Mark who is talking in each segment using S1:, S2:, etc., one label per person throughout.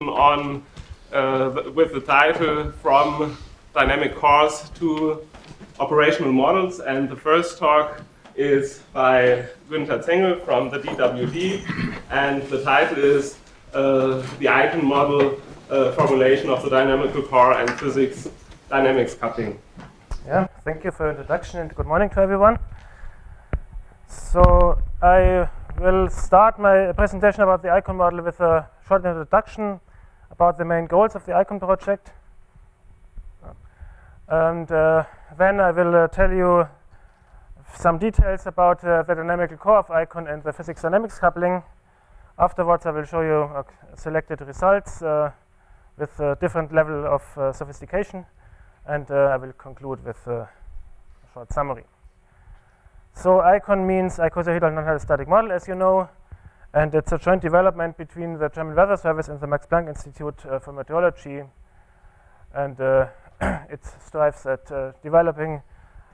S1: presentation on with the title From Dynamic Cores to Operational Models, and the first talk is by Günther Zengel from the DWD, and the title is the Icon Model Formulation of the Dynamical Core and Physics Dynamics Coupling.
S2: Yeah, thank you for your introduction and good morning to everyone. So I will start my presentation about the Icon model with a short introduction about the main goals of the Icon project. And then I will tell you some details about the dynamical core of Icon and the physics dynamics coupling. Afterwards, I will show you selected results with a different level of sophistication, and I will conclude with a short summary. So Icon means Icosahedral Nonhydrostatic Model, as you know, and it's a joint development between the German Weather Service and the Max Planck Institute for Meteorology, and it strives at developing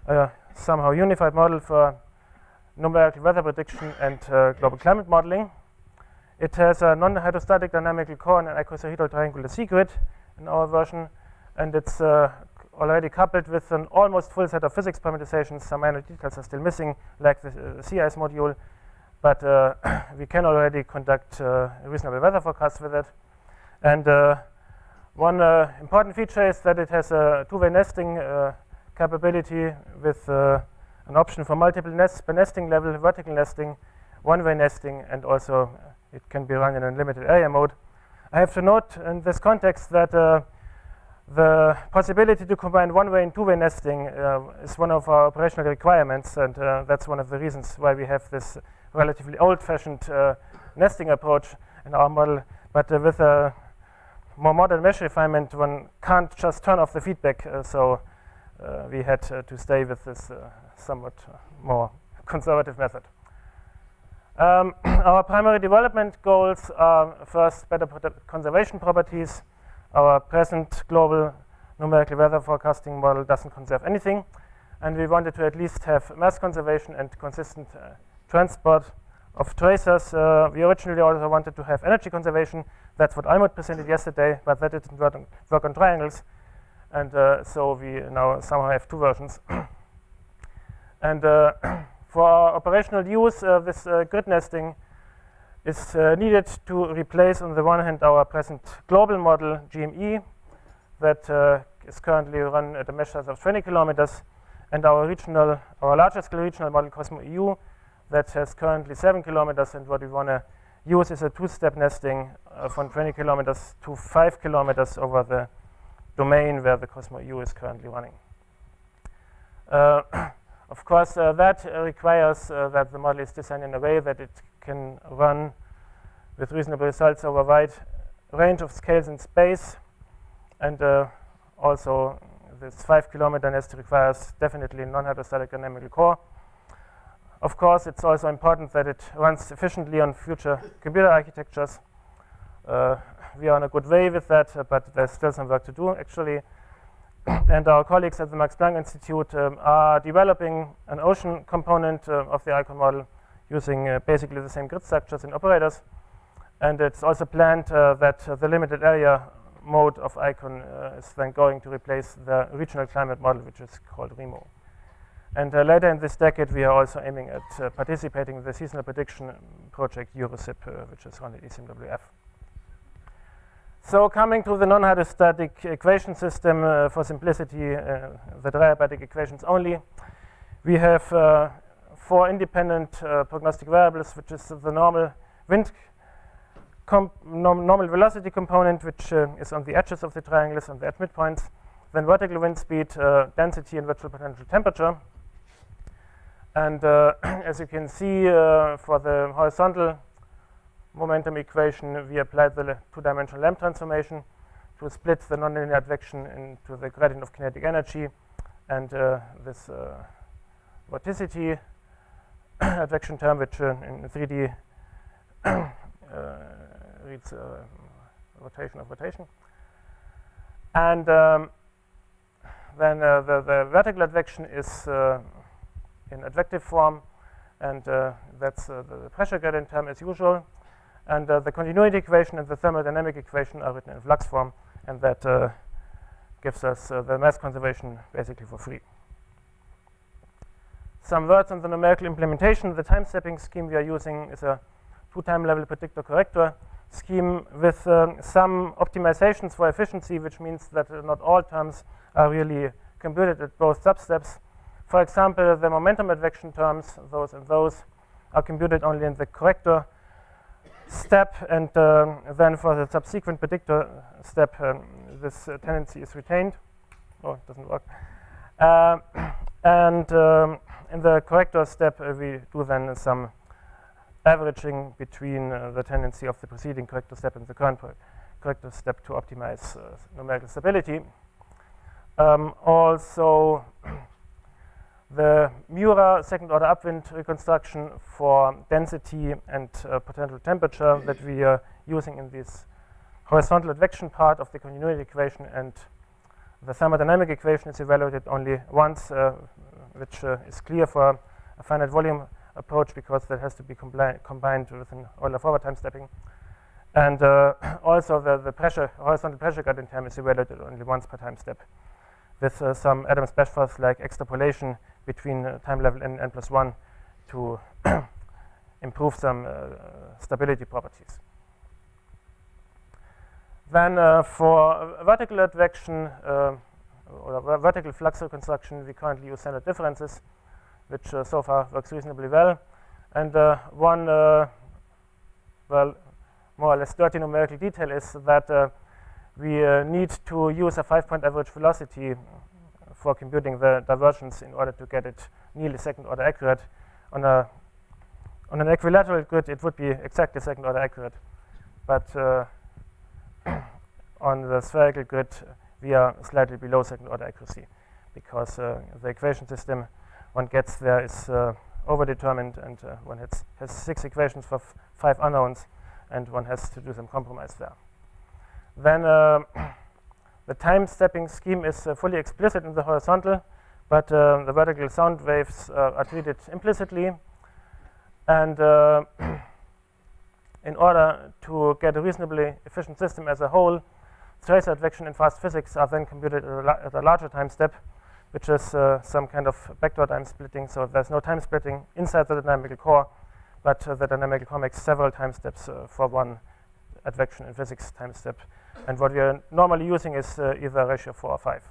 S2: a somehow unified model for numerical weather prediction and global climate modeling. It has a non-hydrostatic dynamical core and an icosahedral triangular C-grid in our version, and it's already coupled with an almost full set of physics permutations. Some minor details are still missing, like the sea ice module, but we can already conduct reasonable weather forecasts with it. And one important feature is that it has a two-way nesting capability with an option for multiple nests per nesting level, vertical nesting, one-way nesting, and also it can be run in a limited area mode. I have to note in this context that the possibility to combine one-way and two-way nesting is one of our operational requirements, and that's one of the reasons why we have this relatively old-fashioned nesting approach in our model. But with a more modern mesh refinement, one can't just turn off the feedback, so we had to stay with this somewhat more conservative method. Our primary development goals are first better conservation properties. Our present global numerical weather forecasting model doesn't conserve anything, and we wanted to at least have mass conservation and consistent transport of tracers. We originally also wanted to have energy conservation. That's what Almut presented yesterday, but that didn't work on triangles, and so we now somehow have two versions. And for our operational use, this grid nesting is needed to replace, on the one hand, our present global model, GME, that is currently run at a mesh size of 20 kilometers, and our larger scale regional model, Cosmo EU, that has currently 7 kilometers, and what we want to use is a two-step nesting from 20 kilometers to 5 kilometers over the domain where the Cosmo EU is currently running. Of course, that requires that the model is designed in a way that it can run with reasonable results over a wide range of scales in space, and also this 5 kilometer nest requires definitely non-hydrostatic dynamical core. Of course, it's also important that it runs efficiently on future computer architectures. We are on a good way with that, but there's still some work to do, actually. And our colleagues at the Max Planck Institute are developing an ocean component of the Icon model using basically the same grid structures and operators. And it's also planned that the limited area mode of Icon is then going to replace the regional climate model, which is called REMO. And later in this decade, we are also aiming at participating in the seasonal prediction project EuroSIP, which is run at ECMWF. So coming to the non-hydrostatic equation system, for simplicity, the diabatic equations only, we have 4 independent prognostic variables, which is the normal normal velocity component, which is on the edges of the triangles, on the edge midpoints, then vertical wind speed, density, and virtual potential temperature. And as you can see, for the horizontal momentum equation, we applied the two-dimensional lamp transformation to split the nonlinear advection into the gradient of kinetic energy and this vorticity advection term, which in 3D reads rotation of rotation. And then the vertical advection is in advective form, and that's the pressure gradient term as usual. And the continuity equation and the thermodynamic equation are written in flux form, and that gives us the mass conservation basically for free. Some words on the numerical implementation. The time stepping scheme we are using is a 2-time level predictor corrector scheme with some optimizations for efficiency, which means that not all terms are really computed at both substeps. For example, the momentum advection terms, those and those, are computed only in the corrector step, and then for the subsequent predictor step, this tendency is retained. Oh, it doesn't work. And in the corrector step, we do then some averaging between the tendency of the preceding corrector step and the current corrector step to optimize numerical stability. Also, the Mura second-order upwind reconstruction for density and potential temperature that we are using in this horizontal advection part of the continuity equation, and the thermodynamic equation is evaluated only once, which is clear for a finite volume approach because that has to be combined with an Euler forward time stepping. And also the pressure, horizontal pressure gradient term is evaluated only once per time step with some Adams-Bashforth like extrapolation between time level n+1 to improve some stability properties. Then for vertical advection or vertical flux reconstruction, we currently use standard differences, which so far works reasonably well. And one, well, more or less dirty numerical detail is that we need to use a 5-point average velocity for computing the divergence in order to get it nearly second-order accurate. On an equilateral grid, it would be exactly second-order accurate, but on the spherical grid, we are slightly below second-order accuracy because the equation system one gets there is overdetermined, and one has 6 equations for 5 unknowns, and one has to do some compromise there. Then the time stepping scheme is fully explicit in the horizontal, but the vertical sound waves are treated implicitly. And in order to get a reasonably efficient system as a whole, tracer advection in fast physics are then computed at a larger time step, which is some kind of backdoor time splitting. So there's no time splitting inside the dynamical core, but the dynamical core makes several time steps for one advection in physics time step. And what we are normally using is either ratio 4 or 5.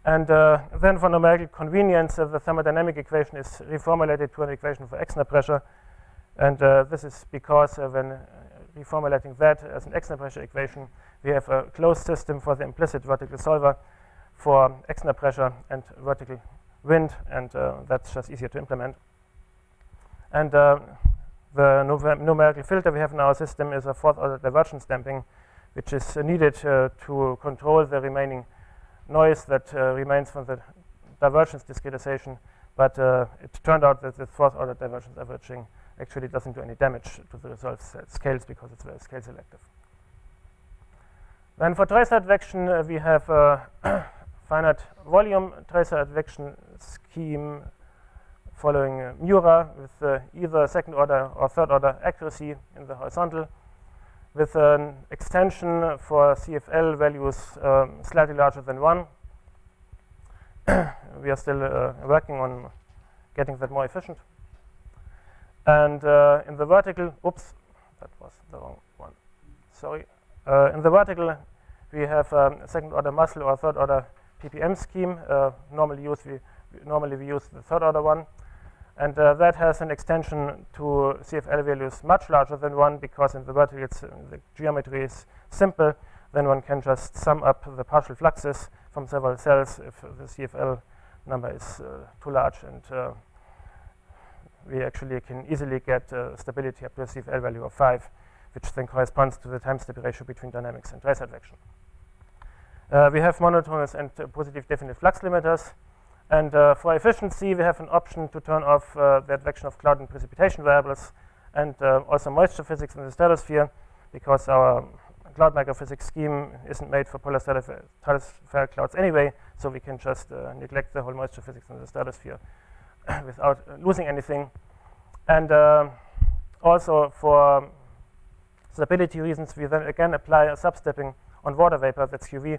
S2: And then for numerical convenience, the thermodynamic equation is reformulated to an equation for Exner pressure. And this is because when reformulating that as an Exner pressure equation, we have a closed system for the implicit vertical solver for Exner pressure and vertical wind, and that's just easier to implement. And the numerical filter we have in our system is a 4th-order divergence damping, which is needed to control the remaining noise that remains from the divergence discretization. But it turned out that the 4th-order divergence averaging actually doesn't do any damage to the resolved scales because it's very scale selective. Then for tracer advection, we have a finite volume tracer advection scheme following Mura with either 2nd-order or 3rd-order accuracy in the horizontal, with an extension for CFL values slightly larger than 1. We are still working on getting that more efficient. And in the vertical, oops, that was the wrong one, sorry. In the vertical, we have a 2nd-order muscle or 3rd-order ppm scheme. Normally we use the 3rd-order one. And that has an extension to CFL values much larger than 1, because in the vertical the geometry is simple. Then one can just sum up the partial fluxes from several cells if the CFL number is too large, and we actually can easily get stability up to a CFL value of 5, which then corresponds to the time step ratio between dynamics and tracer advection. We have monotonous and positive definite flux limiters. And for efficiency, we have an option to turn off the advection of cloud and precipitation variables, and also moisture physics in the stratosphere, because our cloud microphysics scheme isn't made for polar stratospheric clouds anyway, so we can just neglect the whole moisture physics in the stratosphere without losing anything. And also for stability reasons, we then again apply a substepping on water vapor, that's UV,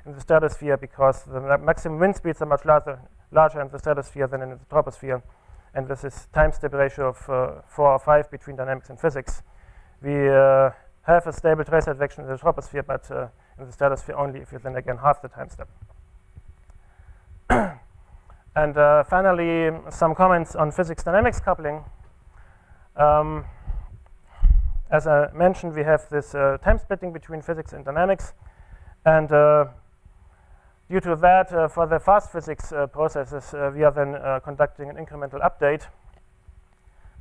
S2: in the stratosphere, because the maximum wind speeds are much larger in the stratosphere than in the troposphere. And with this time-step ratio of 4 or 5 between dynamics and physics, we have a stable trace advection in the troposphere, but in the stratosphere only if you then again half the time step. And finally, some comments on physics dynamics coupling. As I mentioned, we have this time splitting between physics and dynamics. And due to that, for the fast physics processes, we are then conducting an incremental update.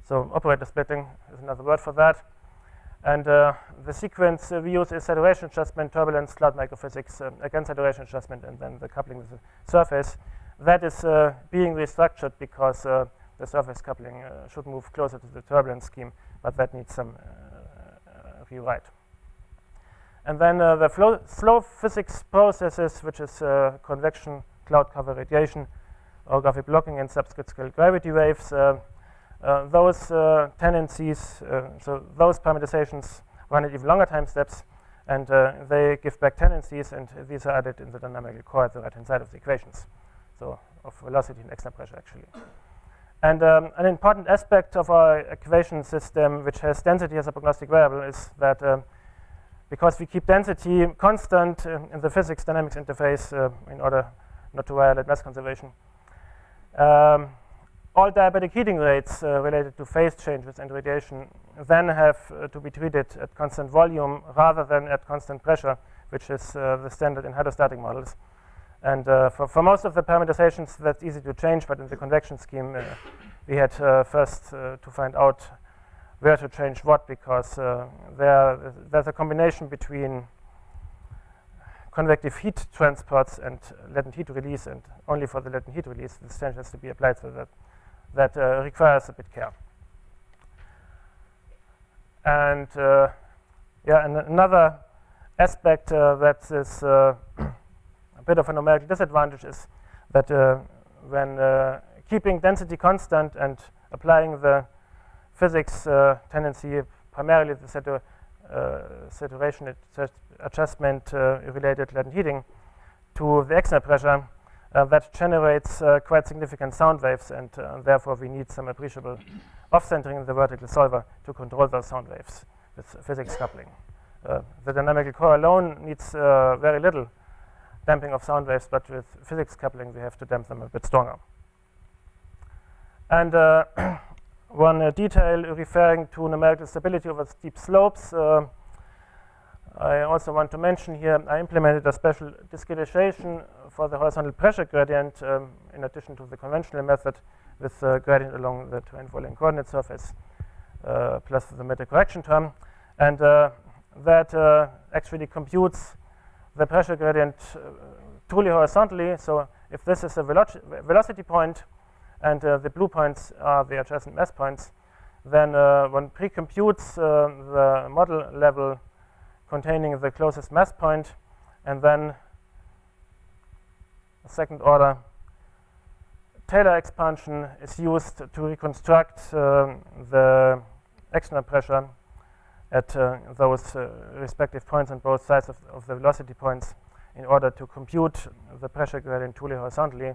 S2: So operator splitting is another word for that. And the sequence we use is saturation adjustment, turbulence, cloud microphysics, again saturation adjustment, and then the coupling with the surface. That is being restructured because the surface coupling should move closer to the turbulence scheme, but that needs some rewrite. And then the slow physics processes, which is convection, cloud cover radiation, orographic blocking, and subcritical gravity waves. Those tendencies, so those parameterizations run at even longer time steps, and they give back tendencies, and these are added in the dynamical core at the right-hand side of the equations. So of velocity and extra pressure, actually. And an important aspect of our equation system, which has density as a prognostic variable, is that because we keep density constant in the physics dynamics interface in order not to violate mass conservation, all diabatic heating rates related to phase changes and radiation then have to be treated at constant volume rather than at constant pressure, which is the standard in hydrostatic models. And for most of the parameterizations, that's easy to change, but in the convection scheme, we had first to find out where to change what, because there's a combination between convective heat transports and latent heat release, and only for the latent heat release, this change has to be applied, so that requires a bit care. And yeah, and another aspect that is a bit of a numerical disadvantage is that when keeping density constant and applying the physics tendency, primarily the saturation adjustment related latent heating, to the external pressure, that generates quite significant sound waves, and therefore we need some appreciable off-centering in the vertical solver to control those sound waves with physics coupling. The dynamical core alone needs very little damping of sound waves, but with physics coupling we have to damp them a bit stronger. And one detail referring to numerical stability over steep slopes, I also want to mention here, I implemented a special discretization for the horizontal pressure gradient in addition to the conventional method with the gradient along the terrain following coordinate surface plus the metric correction term. And that actually computes the pressure gradient truly horizontally. So if this is a velocity point and the blue points are the adjacent mass points, then one pre-computes the model level containing the closest mass point, and then a second order Taylor expansion is used to reconstruct the external pressure at those respective points on both sides of the velocity points in order to compute the pressure gradient truly horizontally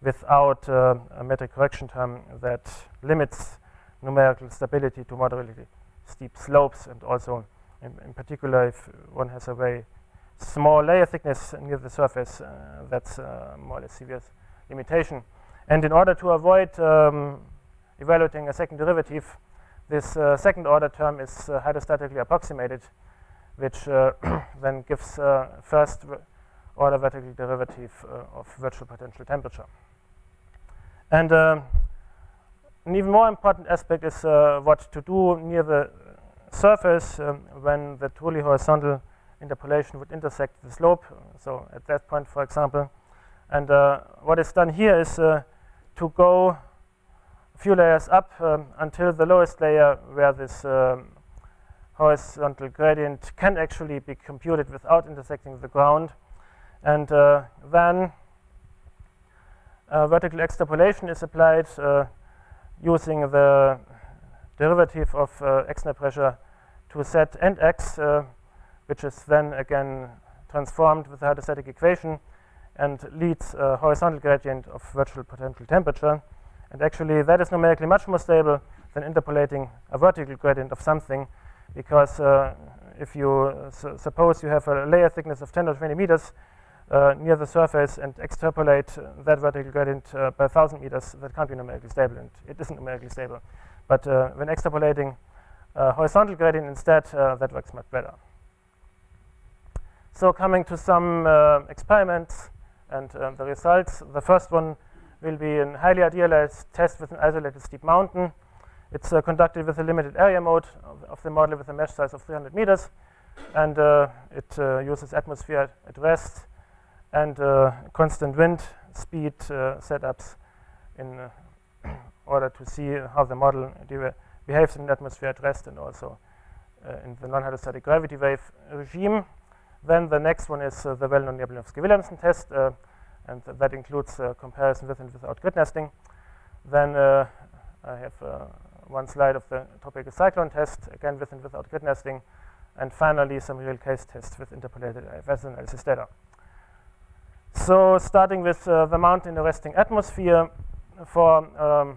S2: without a metric correction term that limits numerical stability to moderately steep slopes, and also in particular if one has a very small layer thickness near the surface, that's more or less severe limitation. And in order to avoid evaluating a second derivative, this second order term is hydrostatically approximated, which then gives first order vertical derivative of virtual potential temperature. And an even more important aspect is what to do near the surface when the truly horizontal interpolation would intersect the slope. So at that point, for example. And what is done here is to go a few layers up until the lowest layer where this horizontal gradient can actually be computed without intersecting the ground. And then vertical extrapolation is applied using the derivative of external pressure to z and x, which is then again transformed with the hydrostatic equation and leads a horizontal gradient of virtual potential temperature. And actually, that is numerically much more stable than interpolating a vertical gradient of something, because if you suppose you have a layer thickness of 10 or 20 meters near the surface and extrapolate that vertical gradient by 1,000 meters, that can't be numerically stable, and it isn't numerically stable. But when extrapolating a horizontal gradient instead, that works much better. So coming to some experiments and the results. The first one will be a highly idealized test with an isolated steep mountain. It's conducted with a limited area mode of the model with a mesh size of 300 meters. And it uses atmosphere at rest and constant wind speed setups in order to see how the model behaves in the atmosphere at rest and also in the non-hydrostatic gravity wave regime. Then the next one is the well-known Jablonowski-Williamson test, and that includes comparison with and without grid nesting. Then I have one slide of the tropical cyclone test, again with and without grid nesting, and finally some real case tests with interpolated vessel analysis data. So starting with the mountain in the resting atmosphere, for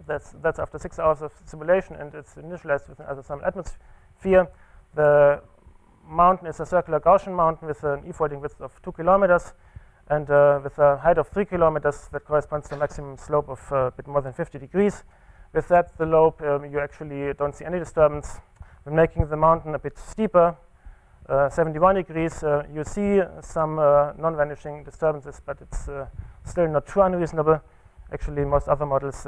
S2: that's after 6 hours of simulation, and it's initialized with an isothermal atmosphere. The mountain is a circular Gaussian mountain with an e-folding width of 2 kilometers and with a height of 3 kilometers that corresponds to a maximum slope of a bit more than 50 degrees. With that, the lobe, you actually don't see any disturbance. When making the mountain a bit steeper, 71 degrees, you see some non-vanishing disturbances, but it's still not too unreasonable. Actually, most other models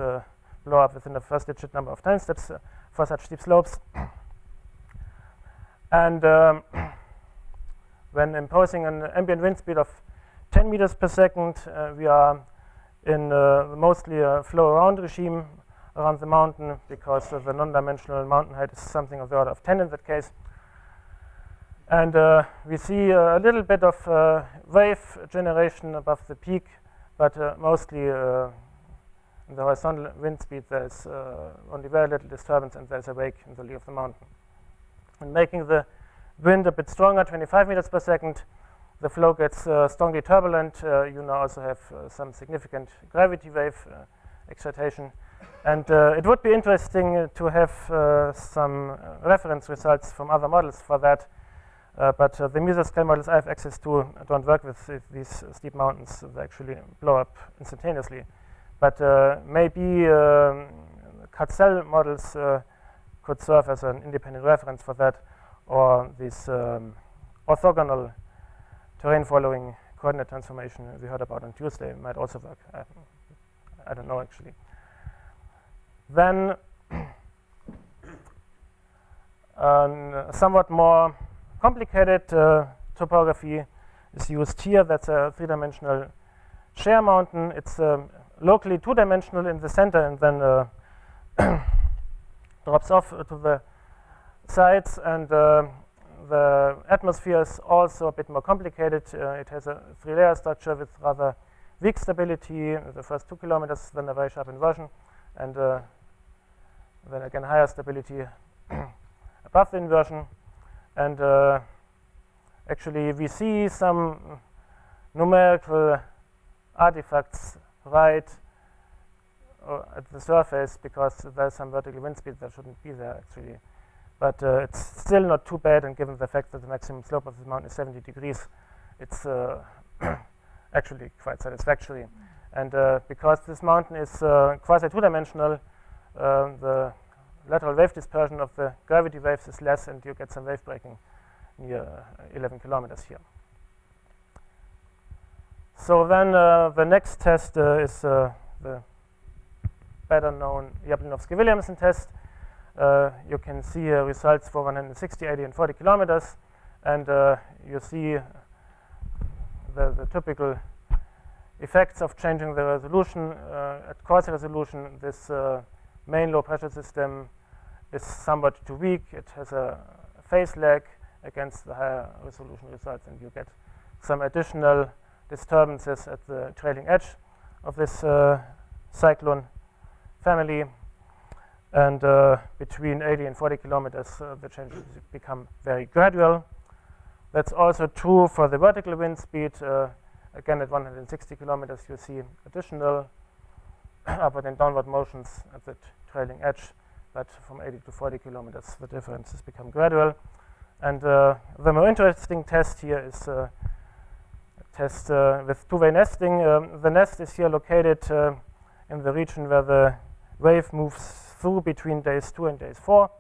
S2: blow up within the first digit number of time steps for such steep slopes. And when imposing an ambient wind speed of 10 meters per second, we are in mostly a flow-around regime around the mountain, because the non-dimensional mountain height is something of the order of 10 in that case. And we see a little bit of wave generation above the peak, but mostly in the horizontal wind speed there's only very little disturbance, and there's a wake in the lee of the mountain. And making the wind a bit stronger, 25 meters per second, the flow gets strongly turbulent. You now also have some significant gravity wave excitation. And it would be interesting to have some reference results from other models for that. But the mesoscale models I have access to don't work with these steep mountains. They actually blow up instantaneously. But maybe Katzel models could serve as an independent reference for that, or this orthogonal terrain following coordinate transformation we heard about on Tuesday might also work. I don't know actually. Then somewhat more complicated topography is used here. That's a three-dimensional share mountain. It's locally two-dimensional in the center and then drops off to the sides, and the atmosphere is also a bit more complicated. It has a three-layer structure with rather weak stability the first 2 kilometers, then a very sharp inversion, and then again higher stability above the inversion. And actually we see some numerical artifacts right at the surface, because there's some vertical wind speed that shouldn't be there actually. But it's still not too bad, and given the fact that the maximum slope of the mountain is 70 degrees, it's actually quite satisfactory. And because this mountain is quasi two-dimensional, the lateral wave dispersion of the gravity waves is less, and you get some wave breaking near 11 kilometers here. So then the next test is the better known Jablonowski-Williamson test. You can see results for 160, 80, and 40 kilometers, and you see the typical effects of changing the resolution. At quasi resolution, this main low pressure system is somewhat too weak. It has a phase lag against the higher resolution results, and you get some additional disturbances at the trailing edge of this cyclone family. And between 80 and 40 kilometers, the changes become very gradual. That's also true for the vertical wind speed. Again, at 160 kilometers, you see additional upward and downward motions at the trailing edge. But from 80 to 40 kilometers, the differences become gradual. And the more interesting test here is a test with two-way nesting. The nest is here located in the region where the wave moves through between days 2 and day 4.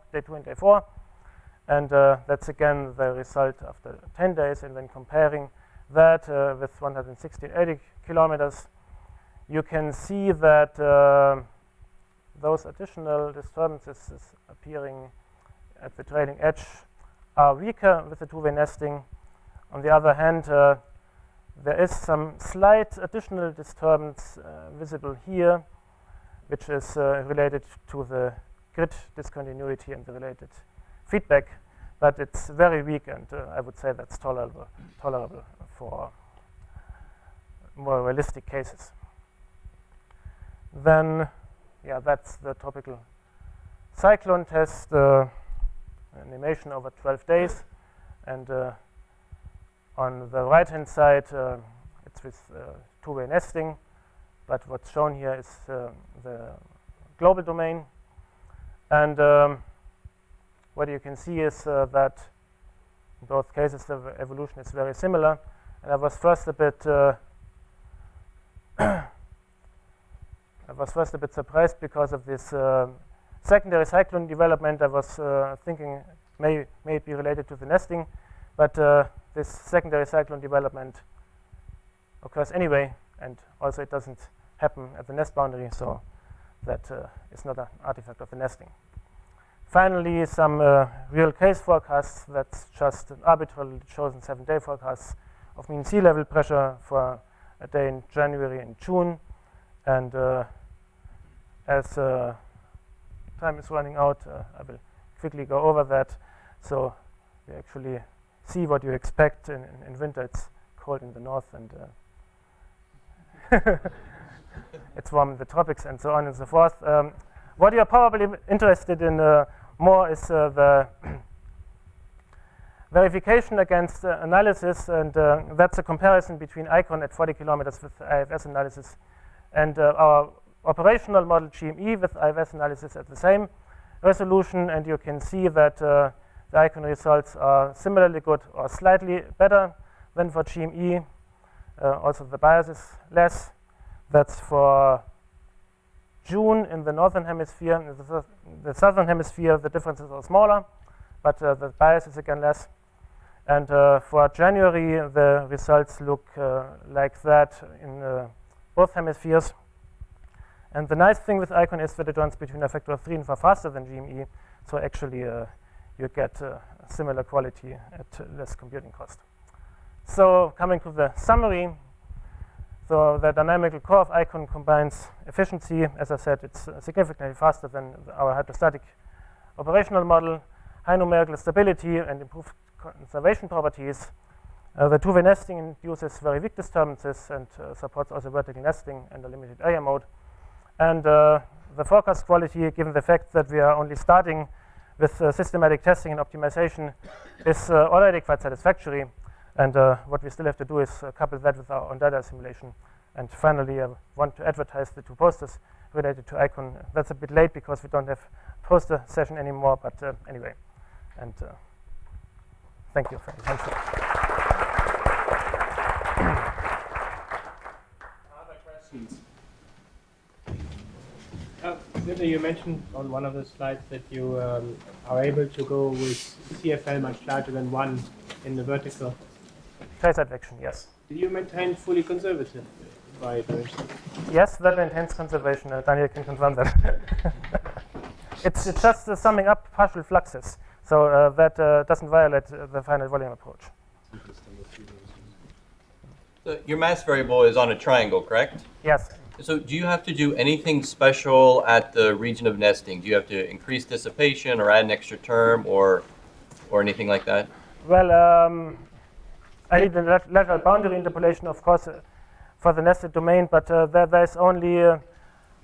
S2: And that's again the result after 10 days. And when comparing that with 160 and 80 kilometers, you can see that those additional disturbances appearing at the trailing edge are weaker with the two-way nesting. On the other hand, there is some slight additional disturbance visible here, which is related to the grid discontinuity and the related feedback, but it's very weak, and I would say that's tolerable for more realistic cases. Then, yeah, that's the tropical cyclone test, animation over 12 days, and on the right-hand side, it's with two-way nesting, but what's shown here is the global domain. And what you can see is that in both cases the evolution is very similar. And I was first a bit surprised because of this secondary cyclone development. I was thinking may it be related to the nesting, but this secondary cyclone development occurs anyway, and also it doesn't happen at the nest boundary, so that is not an artifact of the nesting. Finally, some real case forecasts. That's just an arbitrarily chosen 7-day forecasts of mean sea level pressure for a day in January and June. And as time is running out, I will quickly go over that. So you actually see what you expect in winter. It's cold in the north, and it's warm in the tropics, and so on and so forth. What you're probably interested in more is the verification against analysis, and that's a comparison between ICON at 40 kilometers with IFS analysis and our operational model GME with IFS analysis at the same resolution. And you can see that the ICON results are similarly good or slightly better than for GME. Also, the bias is less. That's for June in the northern hemisphere. In the southern hemisphere, the differences are smaller, but the bias is again less. And for January, the results look like that in both hemispheres. And the nice thing with ICON is that it runs between a factor of 3 and 4 faster than GME. So actually, you get similar quality at less computing cost. So coming to the summary. So the dynamical core of ICON combines efficiency. As I said, it's significantly faster than our hydrostatic operational model, high numerical stability, and improved conservation properties. The two-way nesting induces very weak disturbances and supports also vertical nesting and a limited area mode. And the forecast quality, given the fact that we are only starting with systematic testing and optimization, is already quite satisfactory. And what we still have to do is couple that with our own data simulation. And finally, I want to advertise the 2 posters related to ICON. That's a bit late because we don't have poster session anymore, but anyway. And thank you for your attention.
S3: Other questions? Günther, you mentioned on one of the slides that you are able to go with CFL much larger than 1 in the vertical.
S2: Trace advection, yes.
S3: Did you maintain fully conservative vibration?
S2: Yes, that maintains conservation. Daniel can confirm that. It's just summing up partial fluxes, so that doesn't violate the finite volume approach.
S4: So your mass variable is on a triangle, correct?
S2: Yes.
S4: So do you have to do anything special at the region of nesting? Do you have to increase dissipation or add an extra term or anything like that?
S2: Well, I need the lateral boundary interpolation, of course, for the nested domain, but there's only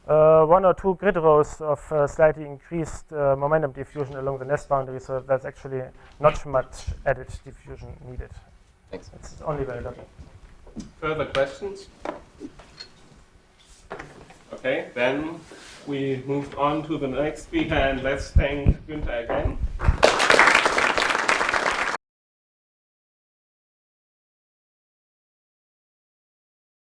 S2: one or two grid rows of slightly increased momentum diffusion along the nest boundary, so that's actually not much added diffusion needed.
S4: Thanks.
S2: It's only very little.
S1: Further questions? Okay, then we move on to the next speaker, and let's thank Günther again.